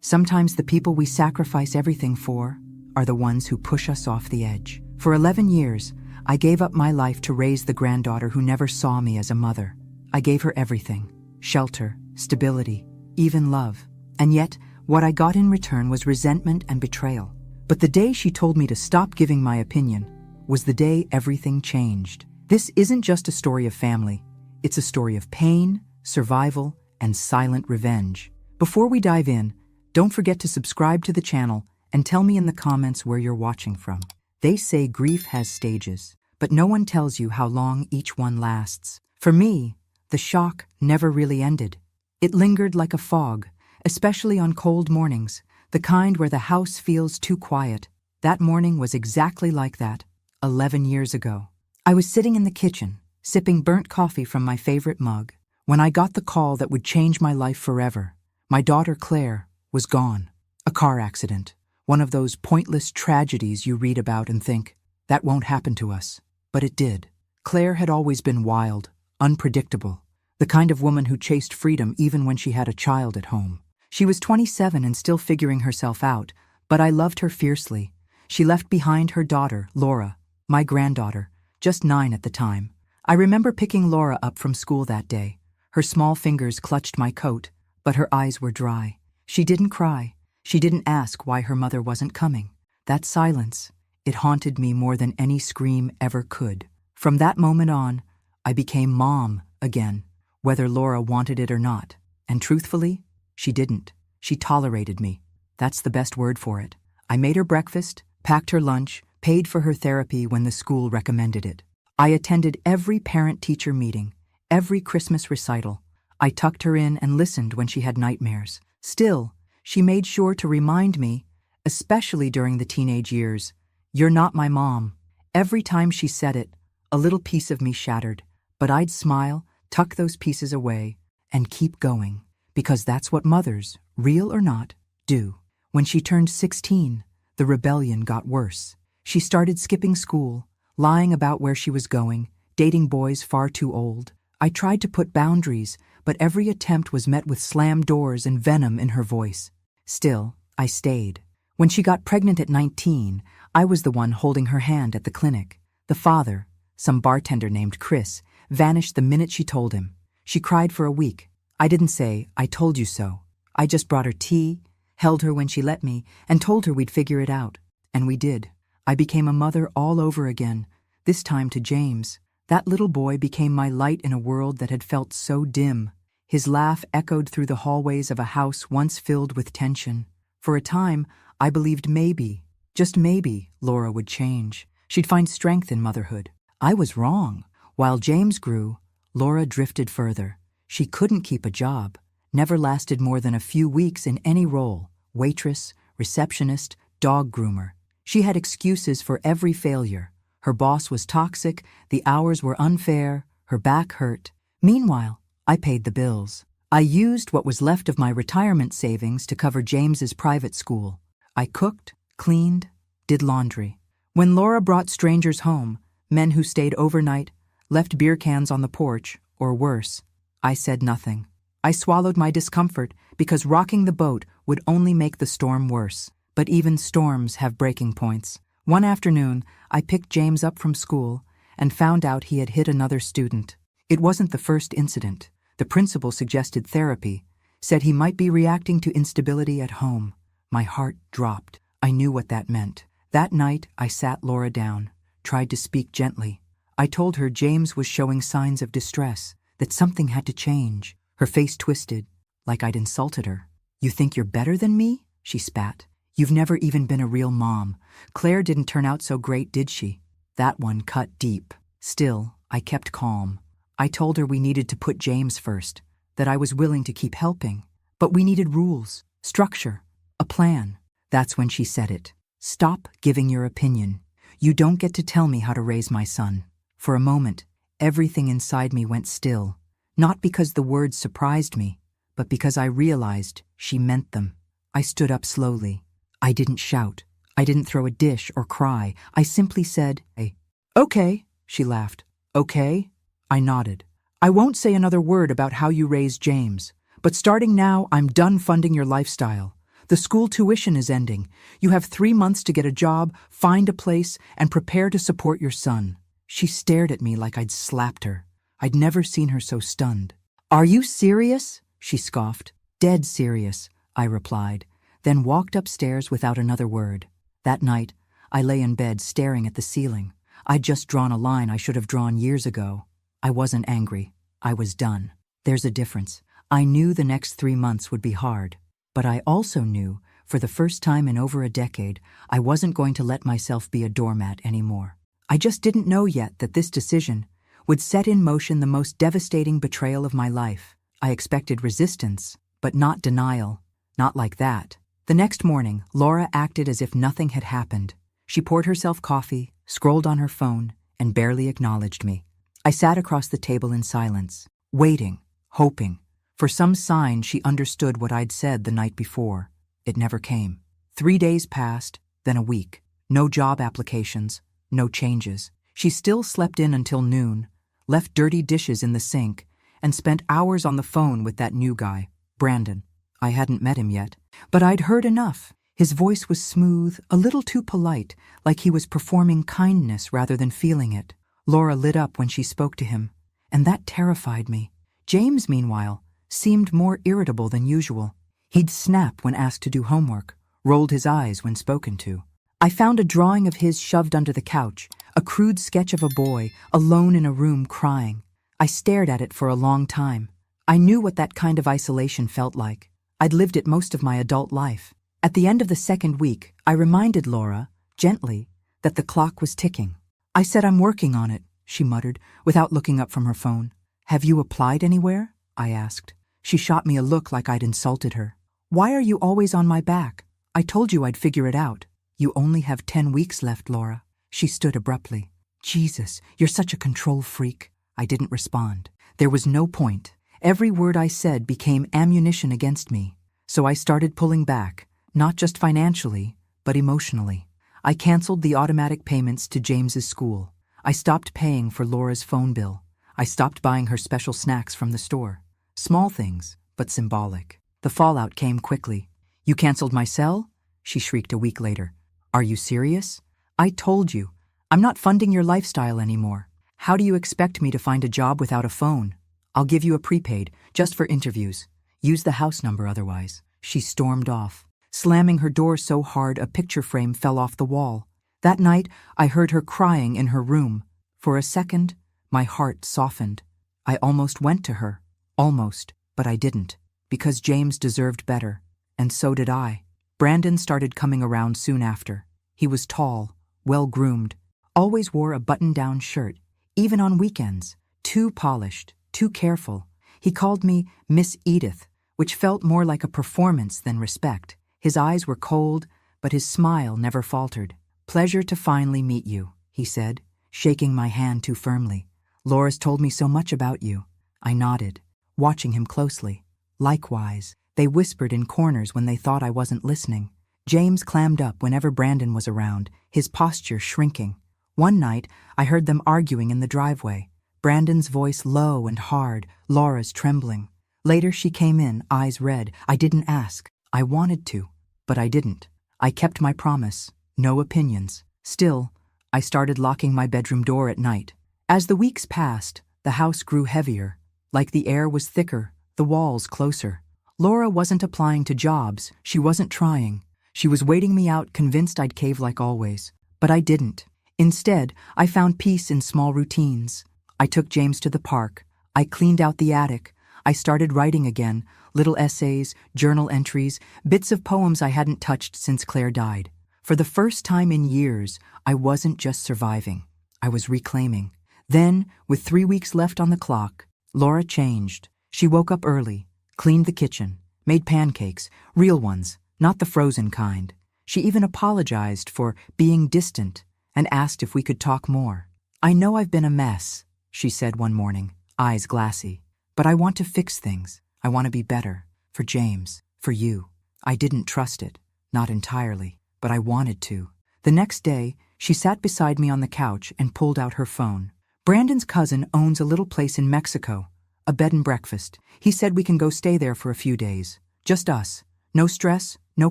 Sometimes the people we sacrifice everything for are the ones who push us off the edge. For 11 years, I gave up my life to raise the granddaughter who never saw me as a mother. I gave her everything: shelter, stability, even love. And yet, what I got in return was resentment and betrayal. But the day she told me to stop giving my opinion was the day everything changed. This isn't just a story of family. It's a story of pain, survival, and silent revenge. Before we dive in, don't forget to subscribe to the channel and tell me in the comments where you're watching from. They say grief has stages, but no one tells you how long each one lasts. For me, the shock never really ended. It lingered like a fog, especially on cold mornings, the kind where the house feels too quiet. That morning was exactly like that, 11 years ago. I was sitting in the kitchen, sipping burnt coffee from my favorite mug, when I got the call that would change my life forever. My daughter Claire was gone. A car accident. One of those pointless tragedies you read about and think, that won't happen to us. But it did. Claire had always been wild, unpredictable, the kind of woman who chased freedom even when she had a child at home. She was 27 and still figuring herself out, but I loved her fiercely. She left behind her daughter, Laura, my granddaughter, just 9 at the time. I remember picking Laura up from school that day. Her small fingers clutched my coat, but her eyes were dry. She didn't cry. She didn't ask why her mother wasn't coming. That silence, it haunted me more than any scream ever could. From that moment on, I became mom again, whether Laura wanted it or not. And truthfully, she didn't. She tolerated me. That's the best word for it. I made her breakfast, packed her lunch, paid for her therapy when the school recommended it. I attended every parent-teacher meeting, every Christmas recital. I tucked her in and listened when she had nightmares. Still, she made sure to remind me, especially during the teenage years, "You're not my mom." Every time she said it, a little piece of me shattered, but I'd smile, tuck those pieces away, and keep going, because that's what mothers, real or not, do. When she turned 16, the rebellion got worse. She started skipping school, lying about where she was going, dating boys far too old. I tried to put boundaries, but every attempt was met with slammed doors and venom in her voice. Still, I stayed. When she got pregnant at 19, I was the one holding her hand at the clinic. The father, some bartender named Chris, vanished the minute she told him. She cried for a week. I didn't say, "I told you so." I just brought her tea, held her when she let me, and told her we'd figure it out. And we did. I became a mother all over again, this time to James. That little boy became my light in a world that had felt so dim. His laugh echoed through the hallways of a house once filled with tension. For a time, I believed maybe, just maybe, Laura would change. She'd find strength in motherhood. I was wrong. While James grew, Laura drifted further. She couldn't keep a job, never lasted more than a few weeks in any role: waitress, receptionist, dog groomer. She had excuses for every failure. Her boss was toxic, the hours were unfair, her back hurt. Meanwhile, I paid the bills. I used what was left of my retirement savings to cover James's private school. I cooked, cleaned, did laundry. When Laura brought strangers home, men who stayed overnight, left beer cans on the porch, or worse, I said nothing. I swallowed my discomfort because rocking the boat would only make the storm worse. But even storms have breaking points. One afternoon, I picked James up from school and found out he had hit another student. It wasn't the first incident. The principal suggested therapy, said he might be reacting to instability at home. My heart dropped. I knew what that meant. That night, I sat Laura down, tried to speak gently. I told her James was showing signs of distress, that something had to change. Her face twisted, like I'd insulted her. "You think you're better than me?" she spat. "You've never even been a real mom. Claire didn't turn out so great, did she?" That one cut deep. Still, I kept calm. I told her we needed to put James first, that I was willing to keep helping. But we needed rules, structure, a plan. That's when she said it. "Stop giving your opinion. You don't get to tell me how to raise my son." For a moment, everything inside me went still. Not because the words surprised me, but because I realized she meant them. I stood up slowly. I didn't shout. I didn't throw a dish or cry. I simply said, "Hey." "Okay," she laughed. "Okay?" I nodded. "I won't say another word about how you raised James, but starting now, I'm done funding your lifestyle. The school tuition is ending. You have 3 months to get a job, find a place, and prepare to support your son." She stared at me like I'd slapped her. I'd never seen her so stunned. "Are you serious?" she scoffed. "Dead serious," I replied, then walked upstairs without another word. That night, I lay in bed staring at the ceiling. I'd just drawn a line I should have drawn years ago. I wasn't angry. I was done. There's a difference. I knew the next 3 months would be hard, but I also knew, for the first time in over a decade, I wasn't going to let myself be a doormat anymore. I just didn't know yet that this decision would set in motion the most devastating betrayal of my life. I expected resistance, but not denial. Not like that. The next morning, Laura acted as if nothing had happened. She poured herself coffee, scrolled on her phone, and barely acknowledged me. I sat across the table in silence, waiting, hoping, for some sign she understood what I'd said the night before. It never came. 3 days passed, then a week. No job applications, no changes. She still slept in until noon, left dirty dishes in the sink, and spent hours on the phone with that new guy, Brandon. I hadn't met him yet, but I'd heard enough. His voice was smooth, a little too polite, like he was performing kindness rather than feeling it. Laura lit up when she spoke to him, and that terrified me. James, meanwhile, seemed more irritable than usual. He'd snap when asked to do homework, rolled his eyes when spoken to. I found a drawing of his shoved under the couch, a crude sketch of a boy, alone in a room crying. I stared at it for a long time. I knew what that kind of isolation felt like. I'd lived it most of my adult life. At the end of the second week, I reminded Laura, gently, that the clock was ticking. "I said I'm working on it," she muttered, without looking up from her phone. "Have you applied anywhere?" I asked. She shot me a look like I'd insulted her. "Why are you always on my back? I told you I'd figure it out." "You only have 10 weeks left, Laura." She stood abruptly. "Jesus, you're such a control freak." I didn't respond. There was no point. Every word I said became ammunition against me. So I started pulling back, not just financially, but emotionally. I canceled the automatic payments to James's school. I stopped paying for Laura's phone bill. I stopped buying her special snacks from the store. Small things, but symbolic. The fallout came quickly. "You canceled my cell?" she shrieked a week later. "Are you serious? I told you. I'm not funding your lifestyle anymore. How do you expect me to find a job without a phone? I'll give you a prepaid, just for interviews. Use the house number otherwise." She stormed off, slamming her door so hard a picture frame fell off the wall. That night, I heard her crying in her room. For a second, my heart softened. I almost went to her. Almost, but I didn't. Because James deserved better. And so did I. Brandon started coming around soon after. He was tall, well-groomed, always wore a button-down shirt, even on weekends. Too polished, too careful. He called me Miss Edith, which felt more like a performance than respect. His eyes were cold, but his smile never faltered. "Pleasure to finally meet you," he said, shaking my hand too firmly. "Laura's told me so much about you." I nodded, watching him closely. Likewise, they whispered in corners when they thought I wasn't listening. James clammed up whenever Brandon was around, his posture shrinking. One night, I heard them arguing in the driveway. Brandon's voice low and hard, Laura's trembling. Later she came in, eyes red. I didn't ask. I wanted to, but I didn't. I kept my promise. No opinions. Still, I started locking my bedroom door at night. As the weeks passed, the house grew heavier. Like the air was thicker, the walls closer. Laura wasn't applying to jobs. She wasn't trying. She was waiting me out, convinced I'd cave like always. But I didn't. Instead, I found peace in small routines. I took James to the park. I cleaned out the attic. I started writing again, little essays, journal entries, bits of poems I hadn't touched since Claire died. For the first time in years, I wasn't just surviving. I was reclaiming. Then, with 3 weeks left on the clock, Laura changed. She woke up early, cleaned the kitchen, made pancakes, real ones, not the frozen kind. She even apologized for being distant and asked if we could talk more. "I know I've been a mess," she said one morning, eyes glassy. "But I want to fix things. I want to be better. For James. For you." I didn't trust it. Not entirely. But I wanted to. The next day, she sat beside me on the couch and pulled out her phone. "Brandon's cousin owns a little place in Mexico. A bed and breakfast. He said we can go stay there for a few days. Just us. No stress, no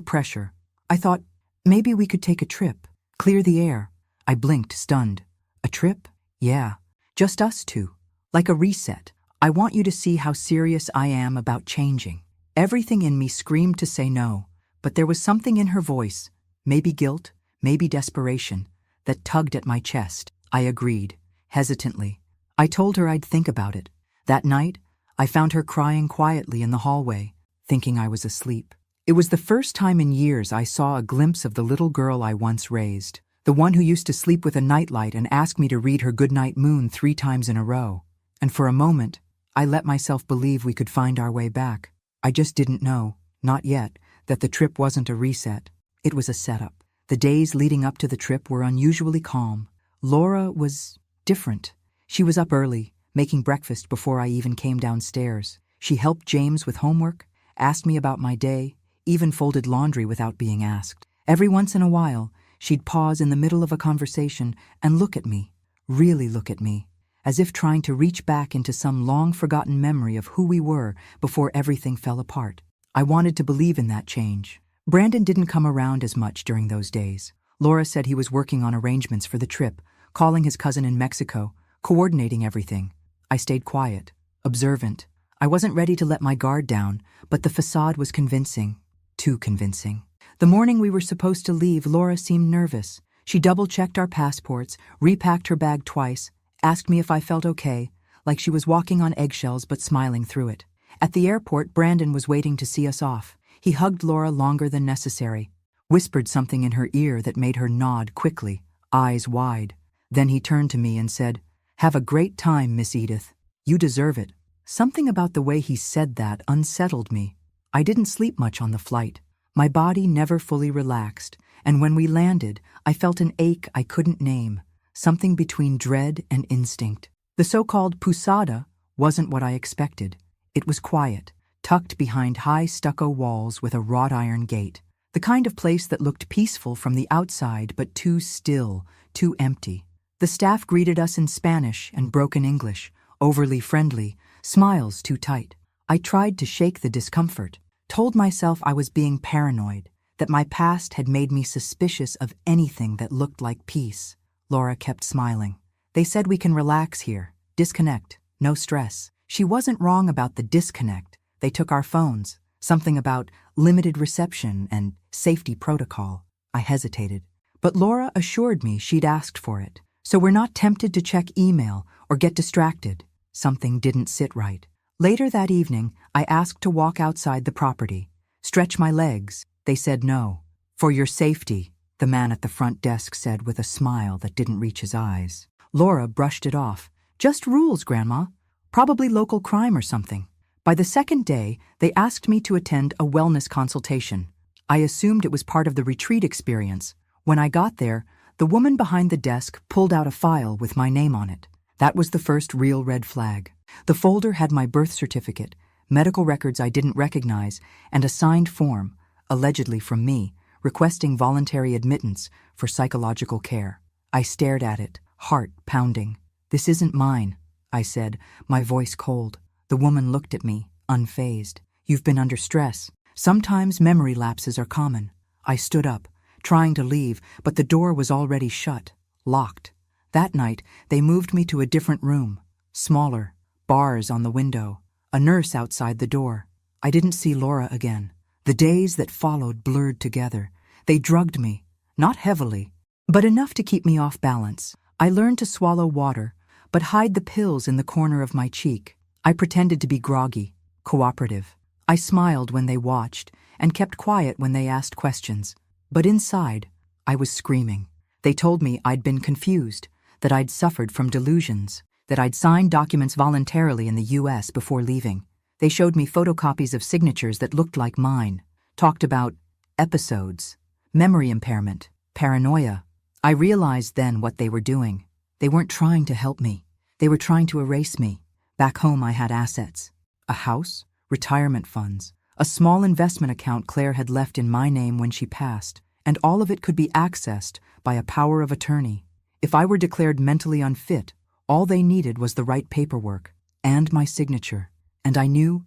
pressure. I thought, maybe we could take a trip, clear the air. I blinked, stunned. A trip? Yeah, just us two. Like a reset. I want you to see how serious I am about changing. Everything in me screamed to say no, but there was something in her voice, maybe guilt, maybe desperation, that tugged at my chest. I agreed, hesitantly. I told her I'd think about it. That night, I found her crying quietly in the hallway, thinking I was asleep. It was the first time in years I saw a glimpse of the little girl I once raised, the one who used to sleep with a nightlight and ask me to read her goodnight moon 3 times in a row. And for a moment, I let myself believe we could find our way back. I just didn't know, not yet, that the trip wasn't a reset. It was a setup. The days leading up to the trip were unusually calm. Laura was different. She was up early, making breakfast before I even came downstairs. She helped James with homework, asked me about my day, even folded laundry without being asked. Every once in a while, she'd pause in the middle of a conversation and look at me, really look at me, as if trying to reach back into some long-forgotten memory of who we were before everything fell apart. I wanted to believe in that change. Brandon didn't come around as much during those days. Laura said he was working on arrangements for the trip, calling his cousin in Mexico, coordinating everything. I stayed quiet, observant. I wasn't ready to let my guard down, but the facade was convincing, too convincing. The morning we were supposed to leave, Laura seemed nervous. She double-checked our passports, repacked her bag twice, asked me if I felt okay, like she was walking on eggshells but smiling through it. At the airport, Brandon was waiting to see us off. He hugged Laura longer than necessary, whispered something in her ear that made her nod quickly, eyes wide. Then he turned to me and said, "Have a great time, Miss Edith. You deserve it." Something about the way he said that unsettled me. I didn't sleep much on the flight. My body never fully relaxed, and when we landed, I felt an ache I couldn't name, something between dread and instinct. The so-called pousada wasn't what I expected. It was quiet, tucked behind high stucco walls with a wrought iron gate, the kind of place that looked peaceful from the outside but too still, too empty. The staff greeted us in Spanish and broken English, overly friendly, smiles too tight. I tried to shake the discomfort, told myself I was being paranoid, that my past had made me suspicious of anything that looked like peace. Laura kept smiling. They said we can relax here, disconnect, no stress. She wasn't wrong about the disconnect. They took our phones, something about limited reception and safety protocol. I hesitated, but Laura assured me she'd asked for it. So we're not tempted to check email or get distracted. Something didn't sit right. Later that evening, I asked to walk outside the property, stretch my legs. They said no. "For your safety," the man at the front desk said with a smile that didn't reach his eyes. Laura brushed it off. "Just rules, Grandma. Probably local crime or something." By the second day, they asked me to attend a wellness consultation. I assumed it was part of the retreat experience. When I got there, the woman behind the desk pulled out a file with my name on it. That was the first real red flag. The folder had my birth certificate, medical records I didn't recognize, and a signed form, allegedly from me, requesting voluntary admittance for psychological care. I stared at it, heart pounding. "This isn't mine," I said, my voice cold. The woman looked at me, unfazed. "You've been under stress. Sometimes memory lapses are common." I stood up, trying to leave, but the door was already shut, locked. That night, they moved me to a different room, smaller, bars on the window, a nurse outside the door. I didn't see Laura again. The days that followed blurred together. They drugged me, not heavily, but enough to keep me off balance. I learned to swallow water, but hide the pills in the corner of my cheek. I pretended to be groggy, cooperative. I smiled when they watched, and kept quiet when they asked questions. But inside, I was screaming. They told me I'd been confused, that I'd suffered from delusions, that I'd signed documents voluntarily in the US before leaving. They showed me photocopies of signatures that looked like mine, talked about episodes, memory impairment, paranoia. I realized then what they were doing. They weren't trying to help me. They were trying to erase me. Back home I had assets. A house, retirement funds, a small investment account Claire had left in my name when she passed, and all of it could be accessed by a power of attorney. If I were declared mentally unfit, all they needed was the right paperwork and my signature. And I knew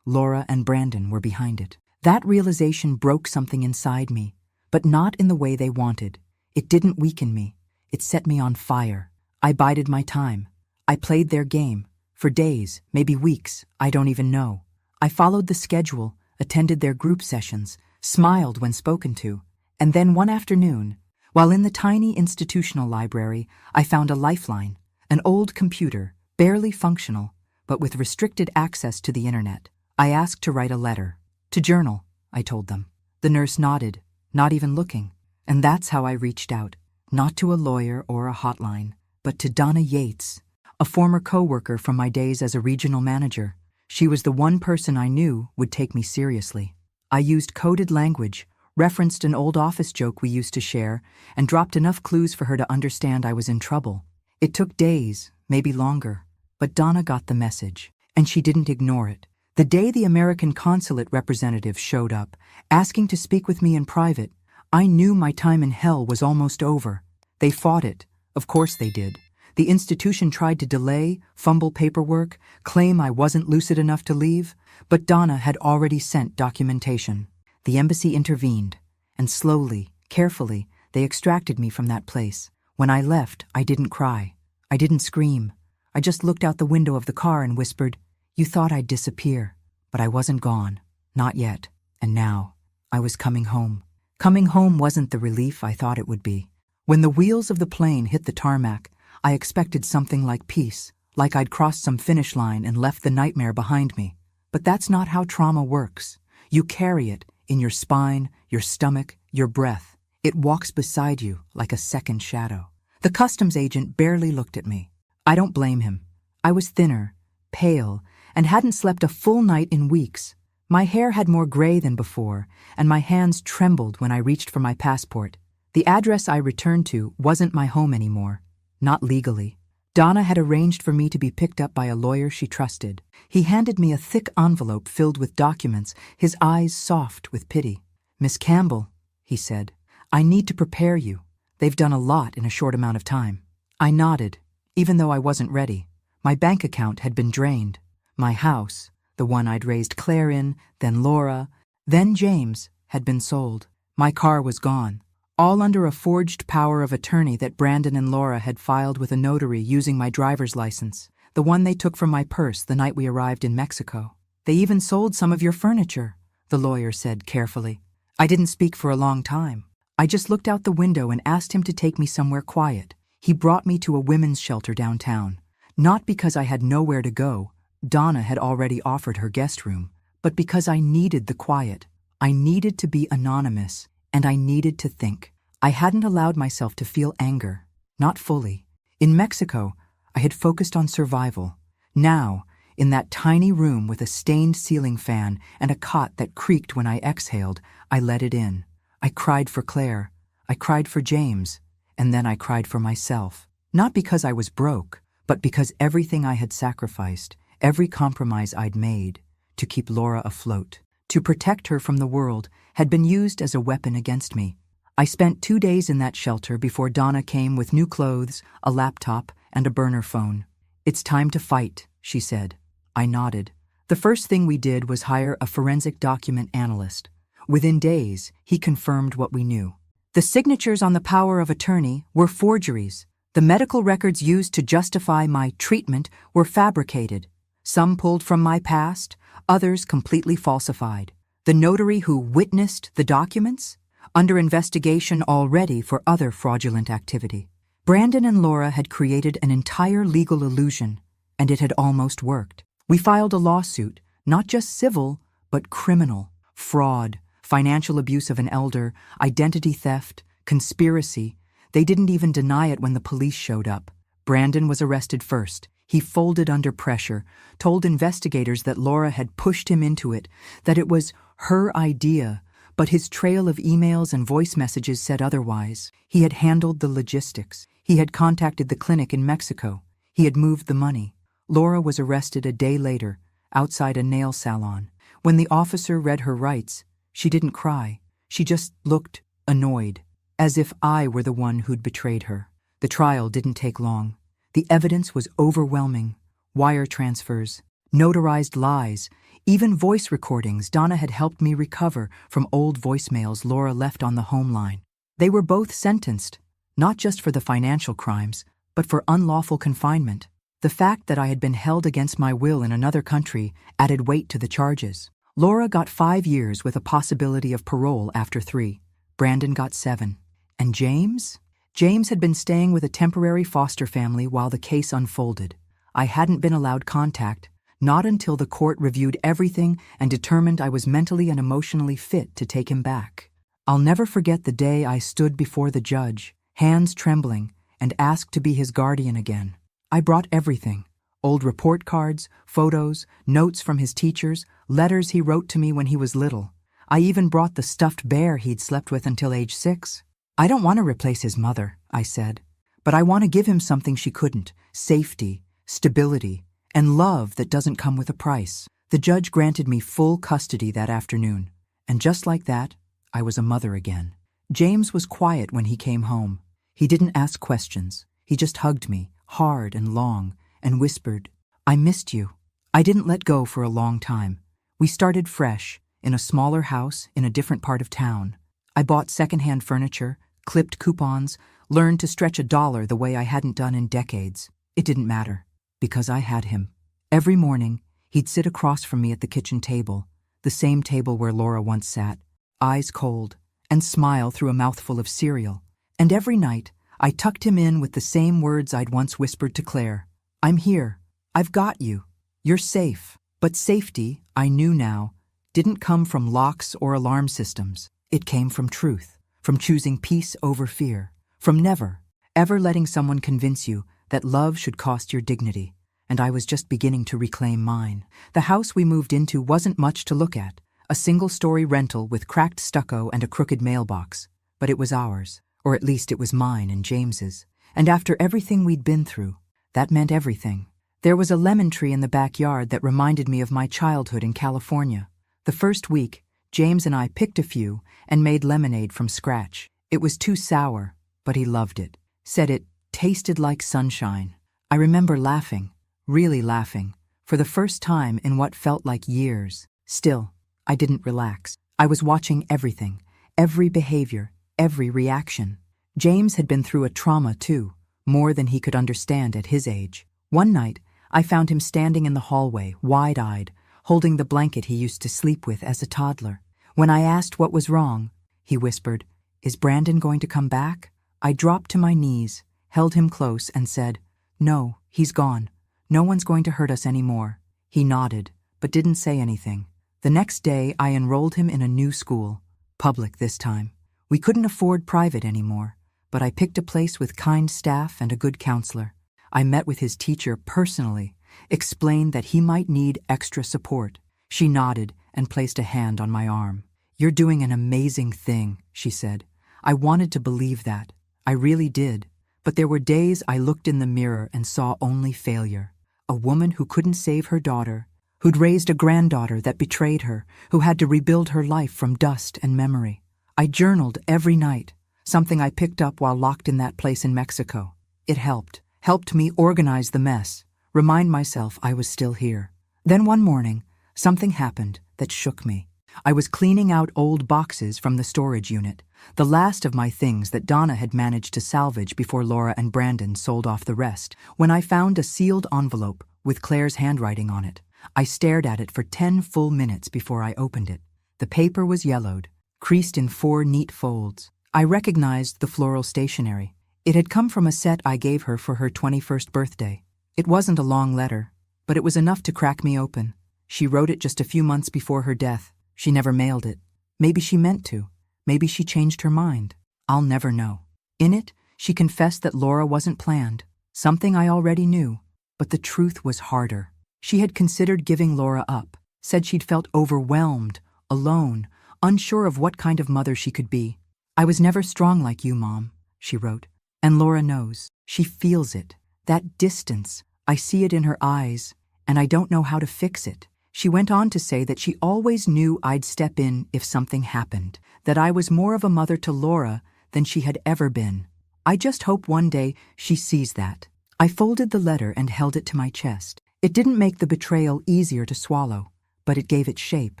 Laura and Brandon were behind it. That realization broke something inside me, but not in the way they wanted. It didn't weaken me. It set me on fire. I bided my time. I played their game. For days, maybe weeks, I don't even know. I followed the schedule, attended their group sessions, smiled when spoken to, and then one afternoon, while in the tiny institutional library, I found a lifeline, an old computer, barely functional, but with restricted access to the internet. I asked to write a letter. To journal, I told them. The nurse nodded, not even looking, and that's how I reached out, not to a lawyer or a hotline, but to Donna Yates, a former co-worker from my days as a regional manager. She was the one person I knew would take me seriously. I used coded language, referenced an old office joke we used to share, and dropped enough clues for her to understand I was in trouble. It took days, maybe longer, but Donna got the message, and she didn't ignore it. The day the American consulate representative showed up, asking to speak with me in private, I knew my time in hell was almost over. They fought it. Of course they did. The institution tried to delay, fumble paperwork, claim I wasn't lucid enough to leave, but Donna had already sent documentation. The embassy intervened, and slowly, carefully, they extracted me from that place. When I left, I didn't cry. I didn't scream. I just looked out the window of the car and whispered, "You thought I'd disappear." But I wasn't gone. Not yet. And now, I was coming home. Coming home wasn't the relief I thought it would be. When the wheels of the plane hit the tarmac, I expected something like peace, like I'd crossed some finish line and left the nightmare behind me. But that's not how trauma works. You carry it in your spine, your stomach, your breath. It walks beside you like a second shadow. The customs agent barely looked at me. I don't blame him. I was thinner, pale, and hadn't slept a full night in weeks. My hair had more gray than before, and my hands trembled when I reached for my passport. The address I returned to wasn't my home anymore. Not legally. Donna had arranged for me to be picked up by a lawyer she trusted. He handed me a thick envelope filled with documents, his eyes soft with pity. "Miss Campbell," he said, "I need to prepare you. They've done a lot in a short amount of time." I nodded, even though I wasn't ready. My bank account had been drained. My house, the one I'd raised Claire in, then Laura, then James, had been sold. My car was gone. All under a forged power of attorney that Brandon and Laura had filed with a notary using my driver's license, the one they took from my purse the night we arrived in Mexico. "They even sold some of your furniture," the lawyer said carefully. I didn't speak for a long time. I just looked out the window and asked him to take me somewhere quiet. He brought me to a women's shelter downtown. Not because I had nowhere to go, Donna had already offered her guest room, but because I needed the quiet. I needed to be anonymous. And I needed to think. I hadn't allowed myself to feel anger. Not fully. In Mexico, I had focused on survival. Now, in that tiny room with a stained ceiling fan and a cot that creaked when I exhaled, I let it in. I cried for Claire. I cried for James. And then I cried for myself. Not because I was broke, but because everything I had sacrificed, every compromise I'd made, to keep Laura afloat, to protect her from the world, had been used as a weapon against me. I spent 2 days in that shelter before Donna came with new clothes, a laptop, and a burner phone. "It's time to fight," she said. I nodded. The first thing we did was hire a forensic document analyst. Within days, he confirmed what we knew. The signatures on the power of attorney were forgeries. The medical records used to justify my treatment were fabricated. Some pulled from my past, others completely falsified. The notary who witnessed the documents? Under investigation already for other fraudulent activity. Brandon and Laura had created an entire legal illusion, and it had almost worked. We filed a lawsuit, not just civil, but criminal. Fraud, financial abuse of an elder, identity theft, conspiracy. They didn't even deny it when the police showed up. Brandon was arrested first. He folded under pressure, told investigators that Laura had pushed him into it, that it was her idea, but his trail of emails and voice messages said otherwise. He had handled the logistics. He had contacted the clinic in Mexico. He had moved the money. Laura was arrested a day later, outside a nail salon. When the officer read her rights, she didn't cry. She just looked annoyed, as if I were the one who'd betrayed her. The trial didn't take long. The evidence was overwhelming. Wire transfers, notarized lies, Even voice recordings Donna had helped me recover from old voicemails Laura left on the home line. They were both sentenced, not just for the financial crimes, but for unlawful confinement. The fact that I had been held against my will in another country added weight to the charges. Laura got 5 years with a possibility of parole after 3. Brandon got 7. And James? James had been staying with a temporary foster family while the case unfolded. I hadn't been allowed contact, not until the court reviewed everything and determined I was mentally and emotionally fit to take him back. I'll never forget the day I stood before the judge, hands trembling, and asked to be his guardian again. I brought everything: old report cards, photos, notes from his teachers, letters he wrote to me when he was little. I even brought the stuffed bear he'd slept with until age 6. I don't want to replace his mother, I said, but I want to give him something she couldn't: safety, stability, and love that doesn't come with a price. The judge granted me full custody that afternoon, and just like that, I was a mother again. James was quiet when he came home. He didn't ask questions. He just hugged me, hard and long, and whispered, "I missed you." I didn't let go for a long time. We started fresh, in a smaller house in a different part of town. I bought secondhand furniture, clipped coupons, learned to stretch $1 the way I hadn't done in decades. It didn't matter, because I had him. Every morning, he'd sit across from me at the kitchen table, the same table where Laura once sat, eyes cold, and smile through a mouthful of cereal. And every night, I tucked him in with the same words I'd once whispered to Claire: "I'm here. I've got you. You're safe." But safety, I knew now, didn't come from locks or alarm systems. It came from truth, from choosing peace over fear, from never, ever letting someone convince you that love should cost your dignity. And I was just beginning to reclaim mine. The house we moved into wasn't much to look at, a single-story rental with cracked stucco and a crooked mailbox. But it was ours, or at least it was mine and James's. And after everything we'd been through, that meant everything. There was a lemon tree in the backyard that reminded me of my childhood in California. The first week, James and I picked a few and made lemonade from scratch. It was too sour, but he loved it, said it tasted like sunshine. I remember laughing, really laughing, for the first time in what felt like years. Still, I didn't relax. I was watching everything, every behavior, every reaction. James had been through a trauma too, more than he could understand at his age. One night, I found him standing in the hallway, wide-eyed, holding the blanket he used to sleep with as a toddler. When I asked what was wrong, he whispered, "Is Brandon going to come back?" I dropped to my knees, held him close, and said, "No, he's gone. No one's going to hurt us anymore." He nodded, but didn't say anything. The next day, I enrolled him in a new school, public this time. We couldn't afford private anymore, but I picked a place with kind staff and a good counselor. I met with his teacher personally, explained that he might need extra support. She nodded and placed a hand on my arm. "You're doing an amazing thing," she said. I wanted to believe that. I really did. But there were days I looked in the mirror and saw only failure. A woman who couldn't save her daughter, who'd raised a granddaughter that betrayed her, who had to rebuild her life from dust and memory. I journaled every night, something I picked up while locked in that place in Mexico. It helped me organize the mess, remind myself I was still here. Then one morning, something happened that shook me. I was cleaning out old boxes from the storage unit, the last of my things that Donna had managed to salvage before Laura and Brandon sold off the rest, when I found a sealed envelope with Claire's handwriting on it. I stared at it for 10 full minutes before I opened it. The paper was yellowed, creased in 4 neat folds. I recognized the floral stationery. It had come from a set I gave her for her 21st birthday. It wasn't a long letter, but it was enough to crack me open. She wrote it just a few months before her death. She never mailed it. Maybe she meant to. Maybe she changed her mind. I'll never know. In it, she confessed that Laura wasn't planned, something I already knew, but the truth was harder. She had considered giving Laura up, said she'd felt overwhelmed, alone, unsure of what kind of mother she could be. "I was never strong like you, Mom," she wrote. "And Laura knows. She feels it. That distance. I see it in her eyes, and I don't know how to fix it." She went on to say that she always knew I'd step in if something happened, that I was more of a mother to Laura than she had ever been. I just hope one day she sees that. I folded the letter and held it to my chest. It didn't make the betrayal easier to swallow, but it gave it shape,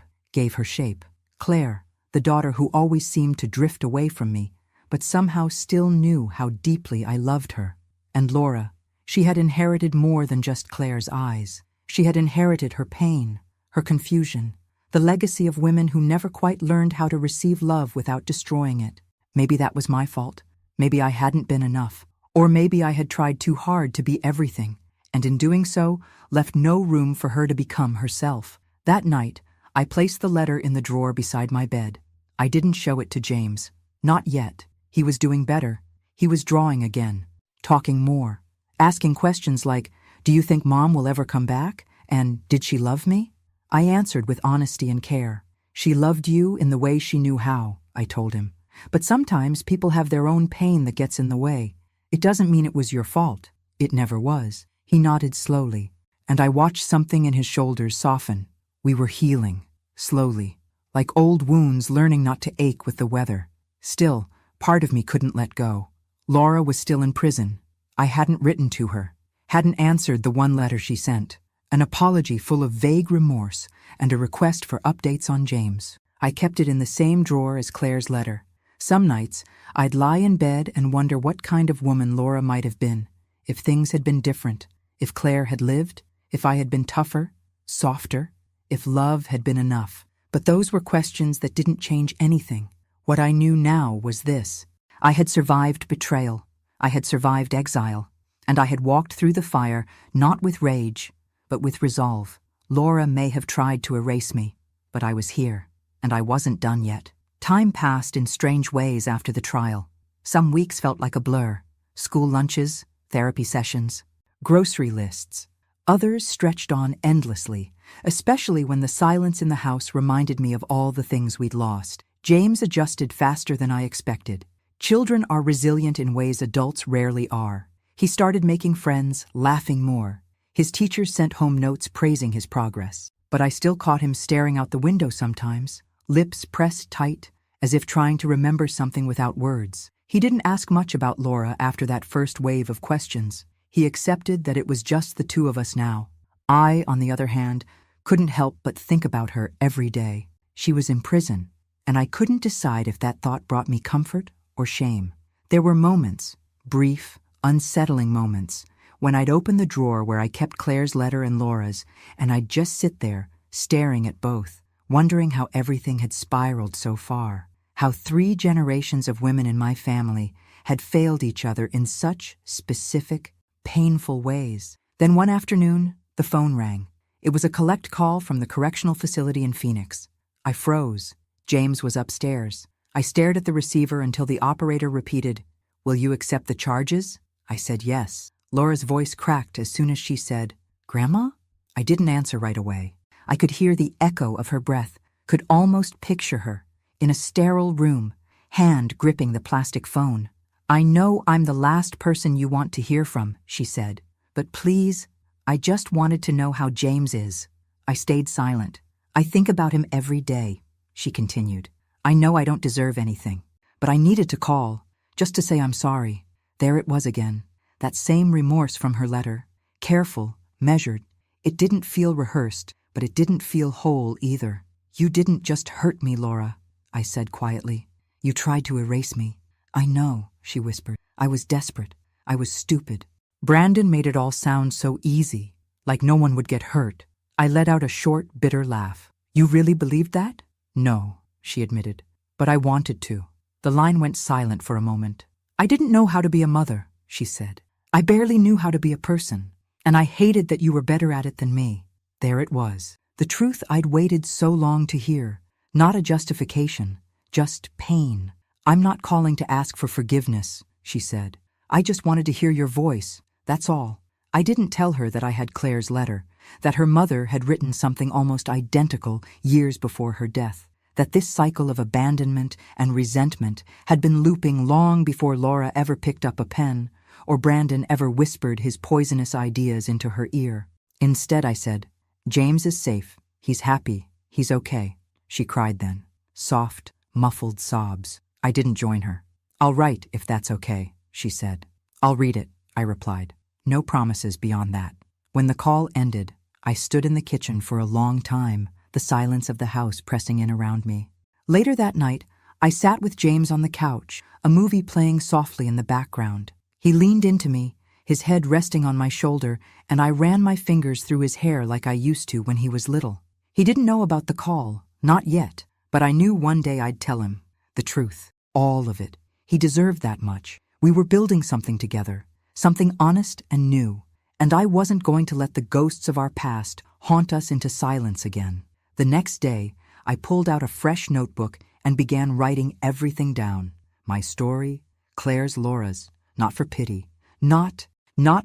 gave her shape. Claire, the daughter who always seemed to drift away from me, but somehow still knew how deeply I loved her. And Laura, she had inherited more than just Claire's eyes. She had inherited her pain, her confusion, the legacy of women who never quite learned how to receive love without destroying it. Maybe that was my fault. Maybe I hadn't been enough. Or maybe I had tried too hard to be everything, and in doing so, left no room for her to become herself. That night, I placed the letter in the drawer beside my bed. I didn't show it to James. Not yet. He was doing better. He was drawing again, talking more, asking questions like, "Do you think Mom will ever come back?" And "Did she love me?" I answered with honesty and care. "She loved you in the way she knew how," I told him. "But sometimes people have their own pain that gets in the way. It doesn't mean it was your fault. It never was." He nodded slowly, and I watched something in his shoulders soften. We were healing, slowly, like old wounds learning not to ache with the weather. Still, part of me couldn't let go. Laura was still in prison. I hadn't written to her, hadn't answered the one letter she sent, an apology full of vague remorse and a request for updates on James. I kept it in the same drawer as Claire's letter. Some nights, I'd lie in bed and wonder what kind of woman Laura might have been, if things had been different, if Claire had lived, if I had been tougher, softer, if love had been enough. But those were questions that didn't change anything. What I knew now was this. I had survived betrayal. I had survived exile. And I had walked through the fire, not with rage, but with resolve. Laura may have tried to erase me, but I was here, and I wasn't done yet. Time passed in strange ways after the trial. Some weeks felt like a blur. School lunches, therapy sessions, grocery lists. Others stretched on endlessly, especially when the silence in the house reminded me of all the things we'd lost. James adjusted faster than I expected. Children are resilient in ways adults rarely are. He started making friends, laughing more. His teachers sent home notes praising his progress. But I still caught him staring out the window sometimes, lips pressed tight, as if trying to remember something without words. He didn't ask much about Laura after that first wave of questions. He accepted that it was just the two of us now. I, on the other hand, couldn't help but think about her every day. She was in prison, and I couldn't decide if that thought brought me comfort or shame. There were moments, brief, unsettling moments, when I'd open the drawer where I kept Claire's letter and Laura's, and I'd just sit there, staring at both, wondering how everything had spiraled so far, how 3 generations of women in my family had failed each other in such specific, painful ways. Then one afternoon, the phone rang. It was a collect call from the correctional facility in Phoenix. I froze. James was upstairs. I stared at the receiver until the operator repeated, "Will you accept the charges?" I said yes. Laura's voice cracked as soon as she said, "Grandma?" I didn't answer right away. I could hear the echo of her breath, could almost picture her, in a sterile room, hand gripping the plastic phone. "I know I'm the last person you want to hear from," she said, "but please, I just wanted to know how James is." I stayed silent. "I think about him every day," she continued. "I know I don't deserve anything, but I needed to call, just to say I'm sorry." There it was again, that same remorse from her letter. Careful, measured. It didn't feel rehearsed, but it didn't feel whole either. "You didn't just hurt me, Laura," I said quietly. "You tried to erase me." "I know," she whispered. "I was desperate. I was stupid." Brandon made it all sound so easy, like no one would get hurt. I let out a short, bitter laugh. "You really believed that?" "No," she admitted. "But I wanted to." The line went silent for a moment. "I didn't know how to be a mother," she said. "I barely knew how to be a person, and I hated that you were better at it than me." There it was, the truth I'd waited so long to hear. Not a justification, just pain. "I'm not calling to ask for forgiveness," she said. "I just wanted to hear your voice, that's all." I didn't tell her that I had Claire's letter, that her mother had written something almost identical years before her death, that this cycle of abandonment and resentment had been looping long before Laura ever picked up a pen, or Brandon ever whispered his poisonous ideas into her ear. Instead, I said, "James is safe. He's happy. He's okay." She cried then. Soft, muffled sobs. I didn't join her. "I'll write if that's okay," she said. "I'll read it," I replied. No promises beyond that. When the call ended, I stood in the kitchen for a long time, the silence of the house pressing in around me. Later that night, I sat with James on the couch, a movie playing softly in the background. He leaned into me, his head resting on my shoulder, and I ran my fingers through his hair like I used to when he was little. He didn't know about the call, not yet, but I knew one day I'd tell him the truth, all of it. He deserved that much. We were building something together, something honest and new, and I wasn't going to let the ghosts of our past haunt us into silence again. The next day, I pulled out a fresh notebook and began writing everything down. My story, Claire's, Laura's, not for pity, not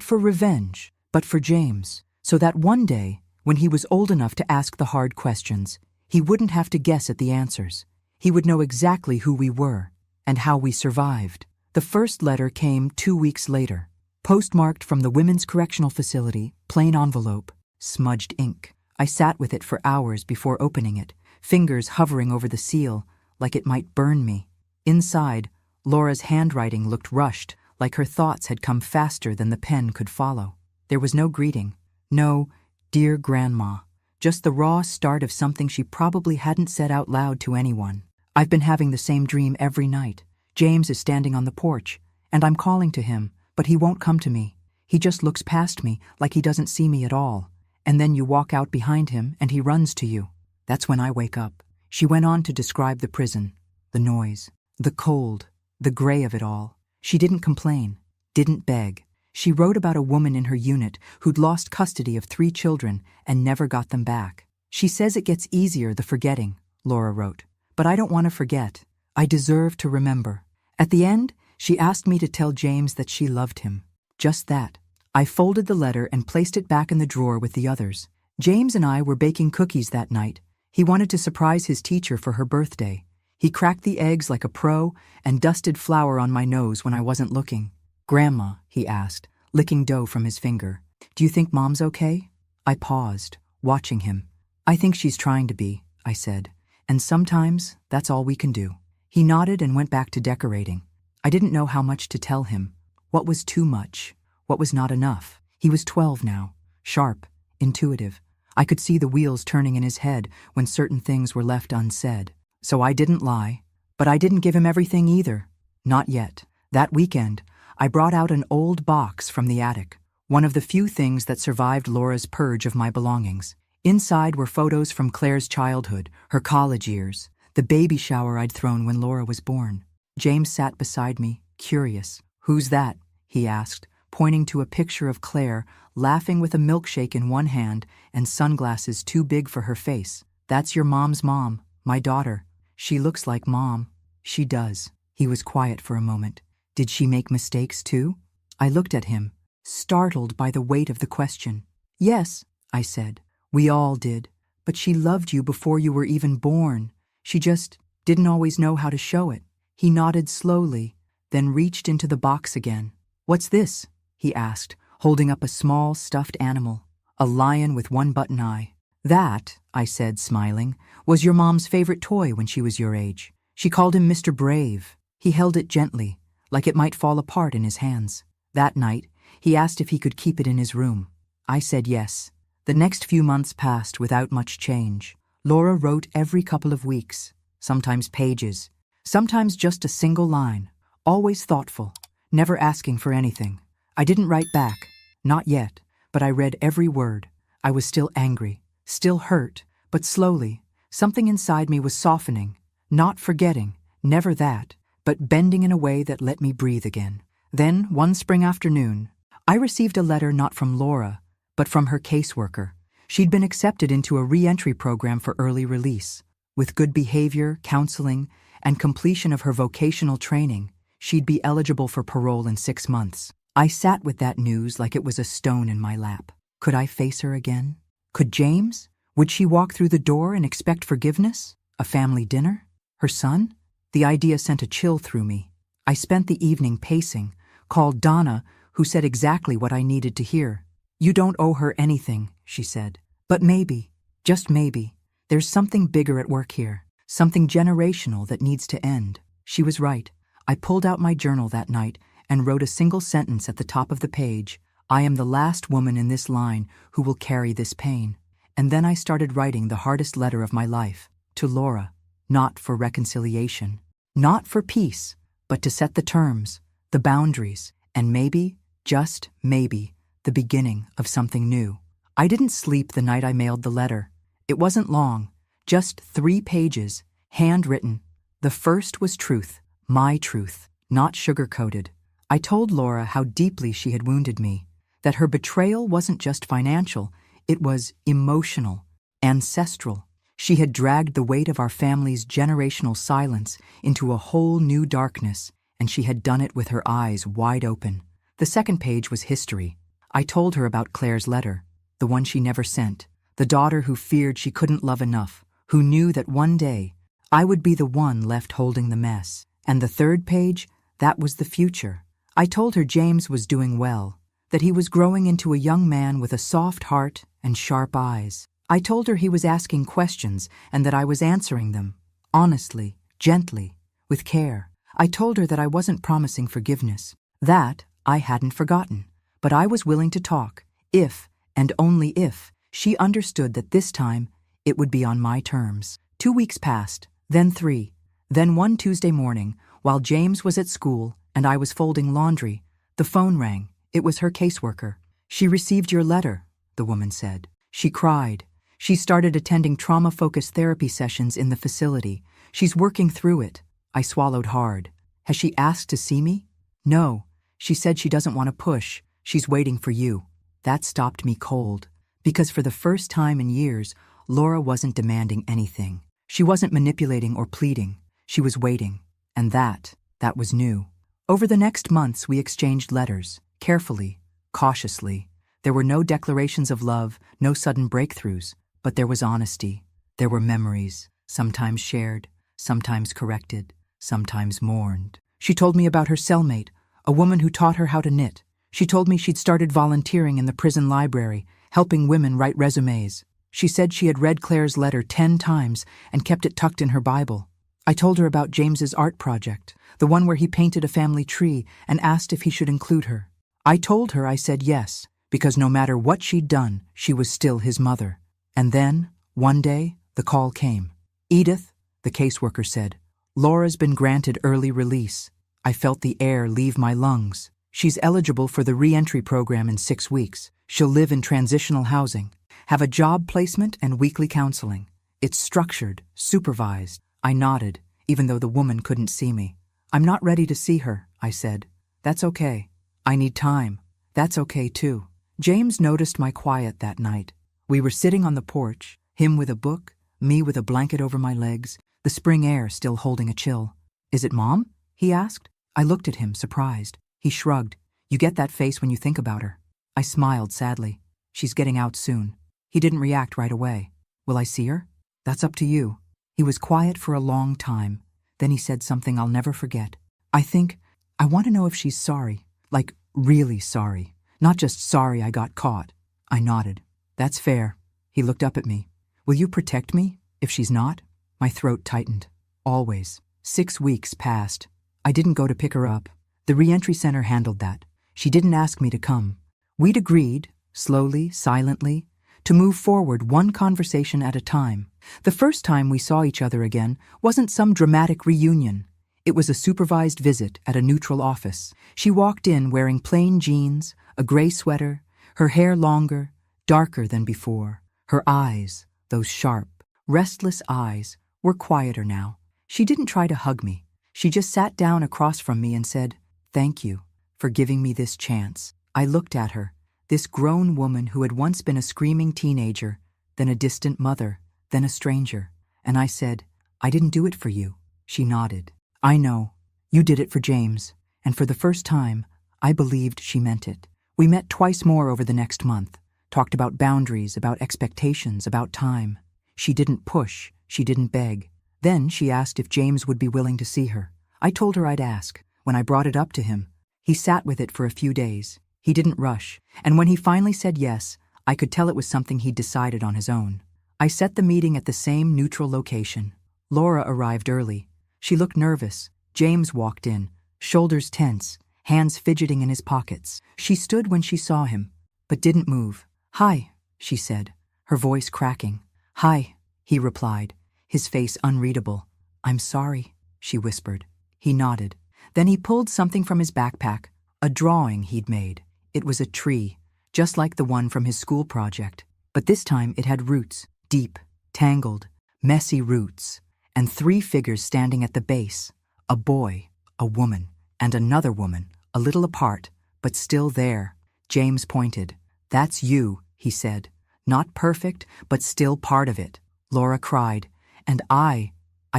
for revenge, but for James, so that one day, when he was old enough to ask the hard questions, he wouldn't have to guess at the answers. He would know exactly who we were and how we survived. The first letter came 2 weeks later, postmarked from the Women's Correctional Facility, plain envelope, smudged ink. I sat with it for hours before opening it, fingers hovering over the seal, like it might burn me. Inside, Laura's handwriting looked rushed, like her thoughts had come faster than the pen could follow. There was no greeting, no "Dear Grandma," just the raw start of something she probably hadn't said out loud to anyone. I've been having the same dream every night. James is standing on the porch, and I'm calling to him, but he won't come to me. He just looks past me like he doesn't see me at all. And then you walk out behind him and he runs to you. That's when I wake up. She went on to describe the prison, the noise, the cold, the gray of it all. She didn't complain, didn't beg. She wrote about a woman in her unit who'd lost custody of 3 children and never got them back. She says it gets easier, the forgetting, Laura wrote. But I don't want to forget. I deserve to remember. At the end, she asked me to tell James that she loved him. Just that. I folded the letter and placed it back in the drawer with the others. James and I were baking cookies that night. He wanted to surprise his teacher for her birthday. He cracked the eggs like a pro and dusted flour on my nose when I wasn't looking. "Grandma," he asked, licking dough from his finger, "do you think Mom's okay?" I paused, watching him. "I think she's trying to be," I said, "and sometimes that's all we can do." He nodded and went back to decorating. I didn't know how much to tell him. What was too much? What was not enough? He was 12 now, sharp, intuitive. I could see the wheels turning in his head when certain things were left unsaid. So I didn't lie, but I didn't give him everything either. Not yet. That weekend, I brought out an old box from the attic, one of the few things that survived Laura's purge of my belongings. Inside were photos from Claire's childhood, her college years, the baby shower I'd thrown when Laura was born. James sat beside me, curious. "Who's that?" he asked, pointing to a picture of Claire, laughing with a milkshake in one hand and sunglasses too big for her face. "That's your mom's mom, my daughter. She looks like Mom." "She does." He was quiet for a moment. "Did she make mistakes too?" I looked at him, startled by the weight of the question. "Yes," I said. "We all did. But she loved you before you were even born. She just didn't always know how to show it." He nodded slowly, then reached into the box again. "What's this?" he asked, holding up a small stuffed animal, a lion with one button eye. "That," I said, smiling, "was your mom's favorite toy when she was your age. She called him Mr. Brave." He held it gently, like it might fall apart in his hands. That night, he asked if he could keep it in his room. I said yes. The next few months passed without much change. Laura wrote every couple of weeks, sometimes pages, sometimes just a single line, always thoughtful, never asking for anything. I didn't write back, not yet, but I read every word. I was still angry, still hurt, but slowly, something inside me was softening, not forgetting, never that, but bending in a way that let me breathe again. Then, one spring afternoon, I received a letter not from Laura, but from her caseworker. She'd been accepted into a re-entry program for early release. With good behavior, counseling, and completion of her vocational training, she'd be eligible for parole in 6 months. I sat with that news like it was a stone in my lap. Could I face her again? Could James? Would she walk through the door and expect forgiveness? A family dinner? Her son? The idea sent a chill through me. I spent the evening pacing, called Donna, who said exactly what I needed to hear. "You don't owe her anything," she said. "But maybe, just maybe, there's something bigger at work here, something generational that needs to end." She was right. I pulled out my journal that night and wrote a single sentence at the top of the page. "I am the last woman in this line who will carry this pain." And then I started writing the hardest letter of my life, to Laura, not for reconciliation, not for peace, but to set the terms, the boundaries, and maybe, just maybe, the beginning of something new. I didn't sleep the night I mailed the letter. It wasn't long, just 3 pages, handwritten. The first was truth, my truth, not sugar-coated. I told Laura how deeply she had wounded me, that her betrayal wasn't just financial, it was emotional, ancestral. She had dragged the weight of our family's generational silence into a whole new darkness, and she had done it with her eyes wide open. The second page was history. I told her about Claire's letter, the one she never sent, the daughter who feared she couldn't love enough, who knew that one day I would be the one left holding the mess. And the third page, that was the future. I told her James was doing well, that he was growing into a young man with a soft heart and sharp eyes. I told her he was asking questions and that I was answering them, honestly, gently, with care. I told her that I wasn't promising forgiveness. That I hadn't forgotten, but I was willing to talk, if, and only if, she understood that this time it would be on my terms. 2 weeks passed, then 3, then one Tuesday morning, while James was at school and I was folding laundry, the phone rang. It was her caseworker. "She received your letter," the woman said. She cried. She started attending trauma-focused therapy sessions in the facility. She's working through it. I swallowed hard. Has she asked to see me? No. She said she doesn't want to push. She's waiting for you. That stopped me cold. Because for the first time in years, Laura wasn't demanding anything. She wasn't manipulating or pleading. She was waiting. And that was new. Over the next months, we exchanged letters, carefully, cautiously. There were no declarations of love, no sudden breakthroughs, but there was honesty. There were memories, sometimes shared, sometimes corrected, sometimes mourned. She told me about her cellmate, a woman who taught her how to knit. She told me she'd started volunteering in the prison library, helping women write resumes. She said she had read Claire's letter 10 times and kept it tucked in her Bible. I told her about James's art project, the one where he painted a family tree and asked if he should include her. I told her I said yes, because no matter what she'd done, she was still his mother. And then, one day, the call came. "Edith," the caseworker said, "Laura's been granted early release." I felt the air leave my lungs. She's eligible for the re-entry program in 6 weeks. She'll live in transitional housing, have a job placement and weekly counseling. It's structured, supervised. I nodded, even though the woman couldn't see me. "I'm not ready to see her," I said. "That's okay. I need time." "That's okay, too." James noticed my quiet that night. We were sitting on the porch, him with a book, me with a blanket over my legs, the spring air still holding a chill. "Is it Mom?" he asked. I looked at him, surprised. He shrugged. "You get that face when you think about her." I smiled sadly. "She's getting out soon." He didn't react right away. "Will I see her?" "That's up to you." He was quiet for a long time. Then he said something I'll never forget. I want to know if she's sorry, like really sorry, not just sorry I got caught." I nodded. "That's fair." He looked up at me. "Will you protect me if she's not?" My throat tightened. "Always." 6 weeks passed. I didn't go to pick her up. The re-entry center handled that. She didn't ask me to come. We'd agreed, slowly, silently, to move forward one conversation at a time. The first time we saw each other again wasn't some dramatic reunion. It was a supervised visit at a neutral office. She walked in wearing plain jeans, a gray sweater, her hair longer, darker than before. Her eyes, those sharp, restless eyes, were quieter now. She didn't try to hug me. She just sat down across from me and said, "Thank you for giving me this chance." I looked at her, this grown woman who had once been a screaming teenager, then a distant mother, then a stranger, and I said, "I didn't do it for you." She nodded. "I know. You did it for James." And for the first time, I believed she meant it. We met twice more over the next month, talked about boundaries, about expectations, about time. She didn't push, she didn't beg. Then she asked if James would be willing to see her. I told her I'd ask. When I brought it up to him, he sat with it for a few days. He didn't rush, and when he finally said yes, I could tell it was something he'd decided on his own. I set the meeting at the same neutral location. Laura arrived early. She looked nervous. James walked in, shoulders tense, hands fidgeting in his pockets. She stood when she saw him, but didn't move. "Hi," she said. her voice cracking. "Hi," he replied, his face unreadable. "I'm sorry," she whispered. He nodded. Then he pulled something from his backpack, a drawing he'd made. It was a tree, just like the one from his school project. But this time it had roots, deep, tangled, messy roots, and 3 figures standing at the base: a boy, a woman, and another woman, a little apart, but still there. James pointed. "That's you," he said. "Not perfect, but still part of it." Laura cried, and I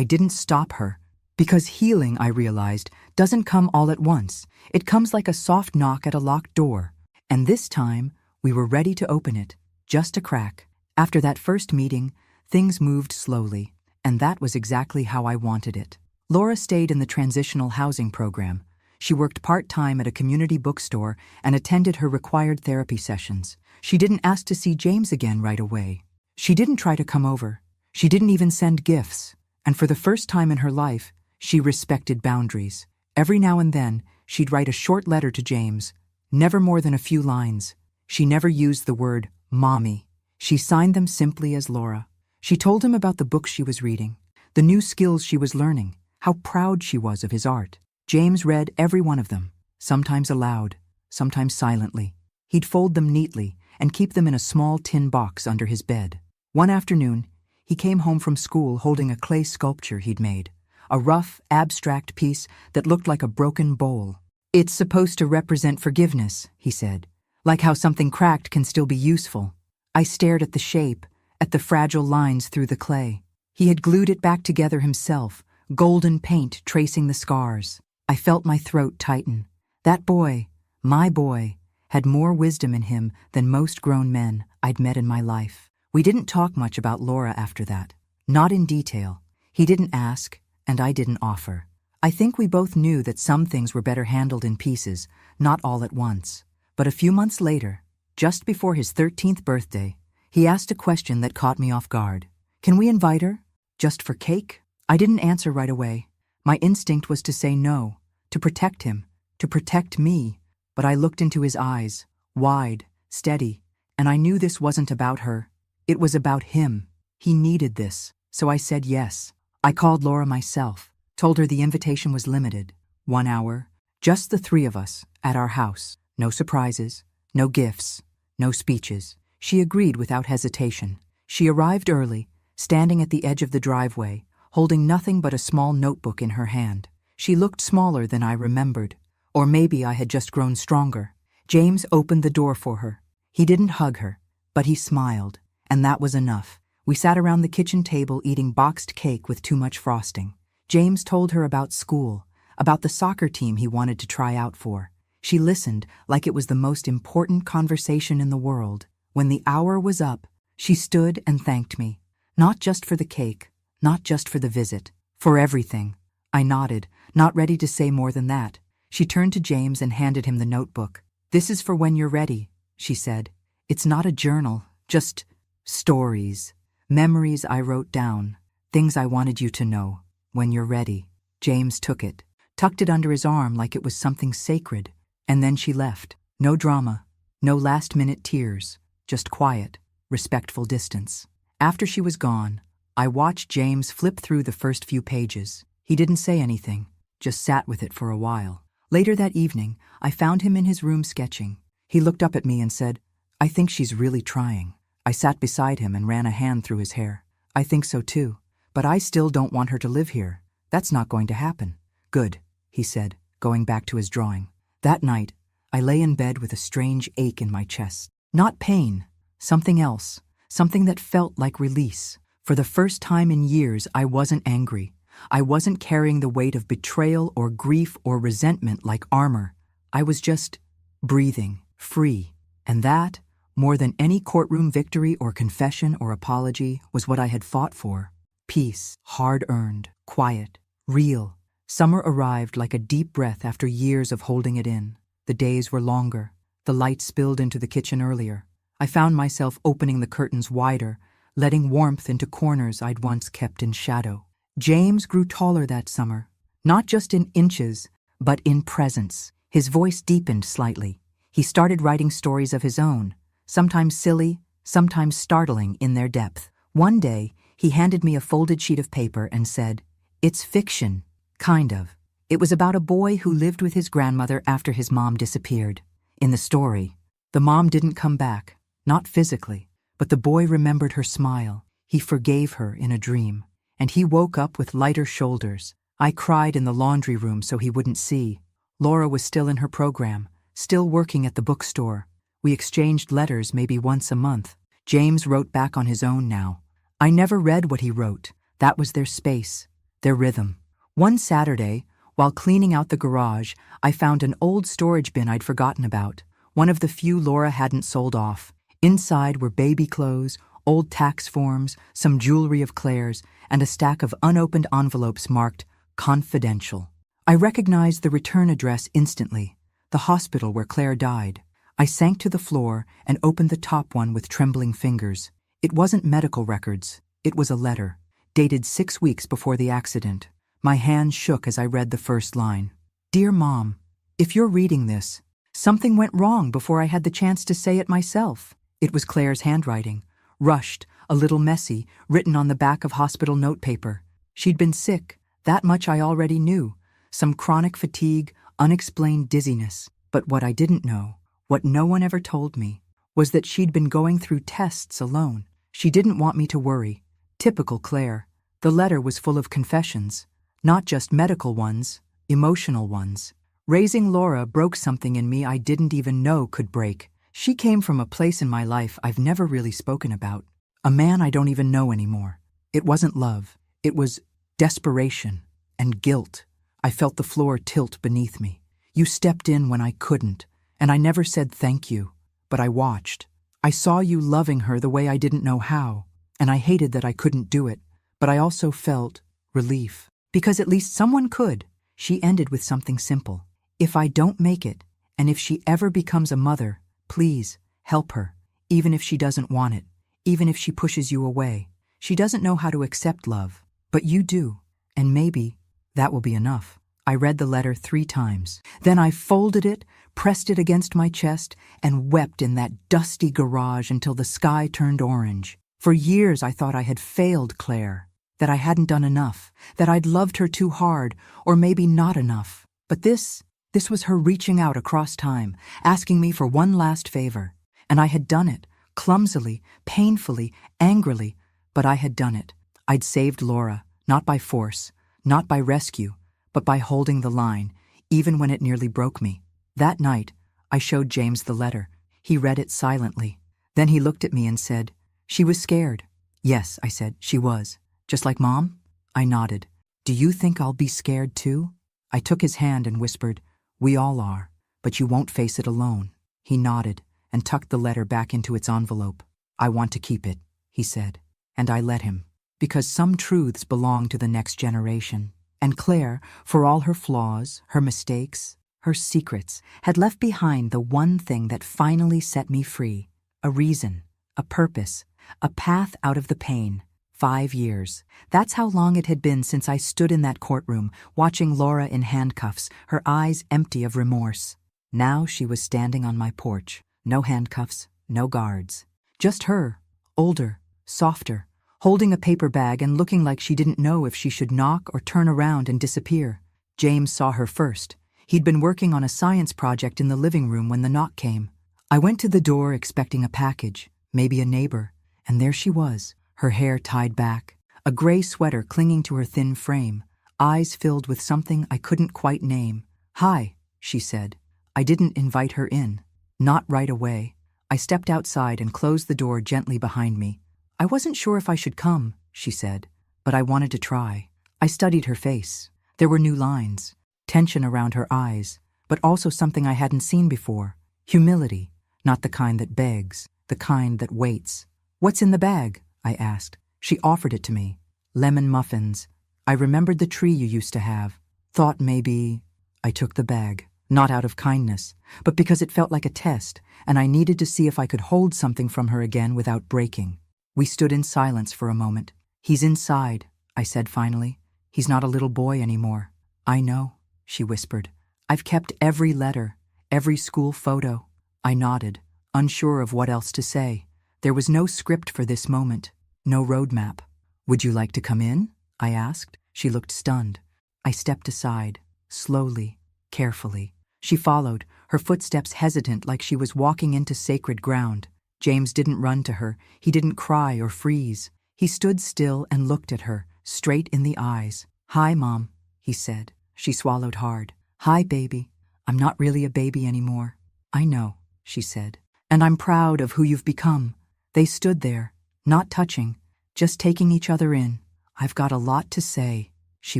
didn't stop her. Because healing, I realized, doesn't come all at once. It comes like a soft knock at a locked door. And this time, we were ready to open it. Just a crack. After that first meeting, things moved slowly, and that was exactly how I wanted it. Laura stayed in the transitional housing program. She worked part-time at a community bookstore and attended her required therapy sessions. She didn't ask to see James again right away. She didn't try to come over. She didn't even send gifts. And for the first time in her life, she respected boundaries. Every now and then, she'd write a short letter to James, never more than a few lines. She never used the word mommy. She signed them simply as Laura. She told him about the books she was reading, the new skills she was learning, how proud she was of his art. James read every one of them, sometimes aloud, sometimes silently. He'd fold them neatly and keep them in a small tin box under his bed. One afternoon, he came home from school holding a clay sculpture he'd made, a rough, abstract piece that looked like a broken bowl. "It's supposed to represent forgiveness," he said, "like how something cracked can still be useful." I stared at the shape, at the fragile lines through the clay. He had glued it back together himself, golden paint tracing the scars. I felt my throat tighten. That boy, my boy, had more wisdom in him than most grown men I'd met in my life. We didn't talk much about Laura after that. Not in detail. He didn't ask, and I didn't offer. I think we both knew that some things were better handled in pieces, not all at once. But a few months later, just before his 13th birthday, he asked a question that caught me off guard. "Can we invite her? Just for cake?" I didn't answer right away. My instinct was to say no, to protect him, to protect me. But I looked into his eyes, wide, steady, and I knew this wasn't about her. It was about him. He needed this, so I said yes. I called Laura myself, told her the invitation was limited. 1 hour, just the 3 of us, at our house. No surprises, no gifts, no speeches. She agreed without hesitation. She arrived early, standing at the edge of the driveway, holding nothing but a small notebook in her hand. She looked smaller than I remembered, or maybe I had just grown stronger. James opened the door for her. He didn't hug her, but he smiled, and that was enough. We sat around the kitchen table eating boxed cake with too much frosting. James told her about school, about the soccer team he wanted to try out for. She listened like it was the most important conversation in the world. When the hour was up, she stood and thanked me. Not just for the cake, not just for the visit, for everything. I nodded, not ready to say more than that. She turned to James and handed him the notebook. "This is for when you're ready," she said. "It's not a journal, just stories, memories I wrote down, things I wanted you to know, when you're ready." James took it, tucked it under his arm like it was something sacred, and then she left. No drama, no last-minute tears, just quiet, respectful distance. After she was gone, I watched James flip through the first few pages. He didn't say anything, just sat with it for a while. Later that evening, I found him in his room sketching. He looked up at me and said, "I think she's really trying." I sat beside him and ran a hand through his hair. "I think so too, but I still don't want her to live here. That's not going to happen." "Good," he said, going back to his drawing. That night, I lay in bed with a strange ache in my chest. Not pain, something else, something that felt like release. For the first time in years, I wasn't angry. I wasn't carrying the weight of betrayal or grief or resentment like armor. I was just breathing, free. And that, more than any courtroom victory or confession or apology, was what I had fought for. Peace, hard-earned, quiet, real. Summer arrived like a deep breath after years of holding it in. The days were longer. The light spilled into the kitchen earlier. I found myself opening the curtains wider, letting warmth into corners I'd once kept in shadow. James grew taller that summer, not just in inches, but in presence. His voice deepened slightly. He started writing stories of his own, sometimes silly, sometimes startling in their depth. One day, he handed me a folded sheet of paper and said, "It's fiction, kind of." It was about a boy who lived with his grandmother after his mom disappeared. In the story, the mom didn't come back, not physically, but the boy remembered her smile. He forgave her in a dream, and he woke up with lighter shoulders. I cried in the laundry room so he wouldn't see. Laura was still in her program, still working at the bookstore. We exchanged letters maybe once a month. James wrote back on his own now. I never read what he wrote. That was their space, their rhythm. One Saturday, while cleaning out the garage, I found an old storage bin I'd forgotten about, one of the few Laura hadn't sold off. Inside were baby clothes, old tax forms, some jewelry of Claire's, and a stack of unopened envelopes marked confidential. I recognized the return address instantly, the hospital where Claire died. I sank to the floor and opened the top one with trembling fingers. It wasn't medical records. It was a letter, dated 6 weeks before the accident. My hands shook as I read the first line. Dear Mom, if you're reading this, something went wrong before I had the chance to say it myself. It was Claire's handwriting, rushed, a little messy, written on the back of hospital notepaper. She'd been sick, that much I already knew. Some chronic fatigue, unexplained dizziness. But what I didn't know, what no one ever told me, was that she'd been going through tests alone. She didn't want me to worry. Typical Claire. The letter was full of confessions. Not just medical ones, emotional ones. Raising Laura broke something in me I didn't even know could break. She came from a place in my life I've never really spoken about. A man I don't even know anymore. It wasn't love. It was desperation and guilt. I felt the floor tilt beneath me. You stepped in when I couldn't, and I never said thank you, but I watched. I saw you loving her the way I didn't know how, and I hated that I couldn't do it, but I also felt relief. Because at least someone could. She ended with something simple. If I don't make it, and if she ever becomes a mother, please, help her, even if she doesn't want it, even if she pushes you away. She doesn't know how to accept love, but you do, and maybe that will be enough. I read the letter 3 times. Then I folded it, pressed it against my chest, and wept in that dusty garage until the sky turned orange. For years I thought I had failed Claire, that I hadn't done enough, that I'd loved her too hard, or maybe not enough. But this was her reaching out across time, asking me for one last favor. And I had done it, clumsily, painfully, angrily, but I had done it. I'd saved Laura, not by force, not by rescue, but by holding the line, even when it nearly broke me. That night, I showed James the letter. He read it silently. Then he looked at me and said, "She was scared." "Yes," I said, "she was. Just like Mom?" I nodded. "Do you think I'll be scared too?" I took his hand and whispered, "We all are, but you won't face it alone." He nodded and tucked the letter back into its envelope. "I want to keep it," he said, and I let him, because some truths belong to the next generation. And Claire, for all her flaws, her mistakes, her secrets, had left behind the one thing that finally set me free. A reason, a purpose, a path out of the pain. 5 years. That's how long it had been since I stood in that courtroom, watching Laura in handcuffs, her eyes empty of remorse. Now she was standing on my porch. No handcuffs, no guards. Just her, older, softer, holding a paper bag and looking like she didn't know if she should knock or turn around and disappear. James saw her first. He'd been working on a science project in the living room when the knock came. I went to the door expecting a package, maybe a neighbor, and there she was. Her hair tied back, a gray sweater clinging to her thin frame, eyes filled with something I couldn't quite name. "Hi," she said. I didn't invite her in. Not right away. I stepped outside and closed the door gently behind me. "I wasn't sure if I should come," she said, "but I wanted to try." I studied her face. There were new lines, tension around her eyes, but also something I hadn't seen before. Humility, not the kind that begs, the kind that waits. "What's in the bag?" I asked. She offered it to me. "Lemon muffins. I remembered the tree you used to have. Thought maybe—" I took the bag, not out of kindness, but because it felt like a test, and I needed to see if I could hold something from her again without breaking. We stood in silence for a moment. "He's inside," I said finally. "He's not a little boy anymore." "I know," she whispered. "I've kept every letter, every school photo." I nodded, unsure of what else to say. There was no script for this moment, no roadmap. "Would you like to come in?" I asked. She looked stunned. I stepped aside, slowly, carefully. She followed, her footsteps hesitant like she was walking into sacred ground. James didn't run to her. He didn't cry or freeze. He stood still and looked at her, straight in the eyes. "Hi, Mom," he said. She swallowed hard. "Hi, baby. I'm not really a baby anymore." "I know," she said. "And I'm proud of who you've become." They stood there, not touching, just taking each other in. "I've got a lot to say," she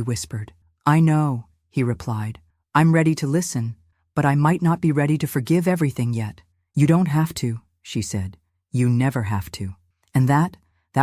whispered. "I know," he replied. "I'm ready to listen, but I might not be ready to forgive everything yet." "You don't have to," she said. "You never have to." And that